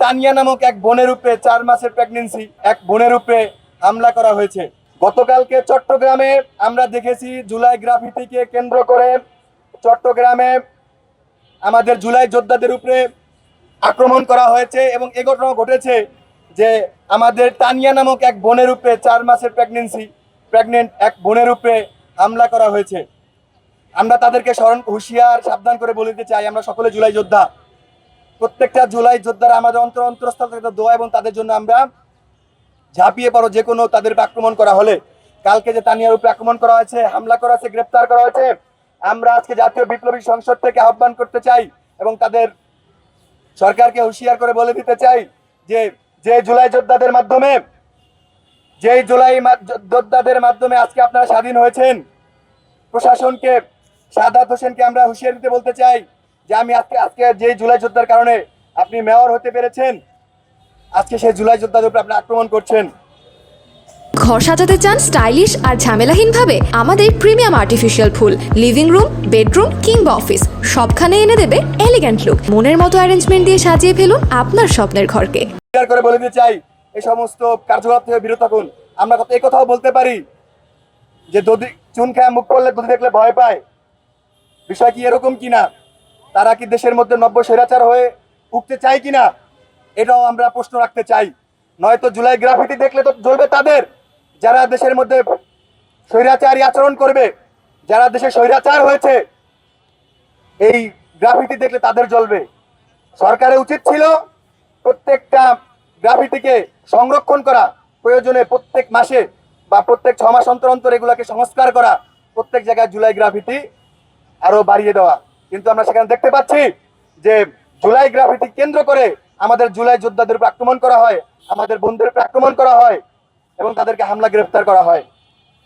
তানিয়া নামক এক বোনের উপরে 4 মাসের প্রেগন্যান্সি এক বোনের উপরে হামলা করা হয়েছে। গতকালকে চট্টগ্রামে আমরা দেখেছি জুলাই গ্রাফিতিকে কেন্দ্র করে চট্টগ্রামে আমাদের জুলাই যোদ্ধাদের উপরে আক্রমণ করা হয়েছে এবং এ ঘটনা ঘটেছে যে আমাদের তানিয়া নামক এক বোনের উপরে 4 মাসের প্রেগনেন্ট এক বোনের উপরে হামলা করা হয়েছে। আমরা তাদেরকে হুঁশিয়ার সাবধান করে বলে দিতে চাই, আমরা সকলে জুলাই যোদ্ধা। প্রত্যেকটা জুলাই যোদ্ধারা আমাদের অন্তরস্থল থেকে দোয়া এবং তাদের জন্য আমরা ঝাঁপিয়ে পড়ো যে কোনো তাদের আক্রমণ করা হলে। কালকে যে তানিয়ার উপরে আক্রমণ করা হয়েছে, হামলা করা হয়েছে, গ্রেপ্তার করা হয়েছে, আমরা আজকে জাতীয় বিপ্লবী সংসদ থেকে আহ্বান করতে চাই এবং তাদের সরকারকে হুঁশিয়ার করে বলে দিতে চাই যে জুলাই যোদ্ধাদের মাধ্যমে আজকে আপনারা স্বাধীন হয়েছেন, প্রশাসনকে সাদাত হোসেনকে আমরা হুঁশিয়ার দিতে বলতে চাই যে আমি আজকে যে জুলাই যোদ্ধার কারণে আপনি মেয়র হতে পেরেছেন, আজকে সেই জুলাই যোদ্ধাদের উপর আপনি আক্রমণ করছেন। ঘর সাজাতে চান স্টাইলিশ আর ঝামেলাহীনভাবে? আমাদের প্রিমিয়াম আর্টিফিশিয়াল ফুল লিভিং রুম, বেডরুম কিংবা অফিস সবখানে এনে দেবে এলিগ্যান্ট লুক। মনের মতো অ্যারেঞ্জমেন্ট দিয়ে সাজিয়ে ফেলুন আপনার স্বপ্নের ঘরকে। করে বলে দিতে চাই এই সমস্ত কার্যকলাপ থেকে বিরত থাকুন। আমরা এই কথাও বলতে পারি যে দধি চুন খায় মুখ করলে দধি দেখলে ভয় পায়। বিষয় কি এরকম কিনা? তারা কি দেশের মধ্যে নব্য স্বৈরাচার হয়ে উঠতে চায় কিনা, এটাও আমরা প্রশ্ন রাখতে চাই। নয়তো জুলাই গ্রাফিতি দেখলে তো জ্বলবে তাদের, যারা দেশের মধ্যে স্বৈরাচারী আচরণ করবে, যারা দেশে স্বৈরাচার হয়েছে, এই গ্রাফিতি দেখলে তাদের জ্বলবে। সরকারের উচিত ছিল প্রত্যেকটা গ্রাফিতিকে সংরক্ষণ করা, প্রয়োজনে প্রত্যেক মাসে বা প্রত্যেক 6 মাস অন্তর অন্তর এগুলাকে সংস্কার করা, প্রত্যেক জায়গায় জুলাই গ্রাফিতি আরো বাড়িয়ে দেওয়া। কিন্তু আমরা সেখানে দেখতে পাচ্ছি যে জুলাই গ্রাফিতি কেন্দ্র করে আমাদের জুলাই যোদ্ধাদের উপর আক্রমণ করা হয়, আমাদের বন্ধুদের উপর আক্রমণ করা হয় এবং তাদেরকে হামলা গ্রেফতার করা হয়।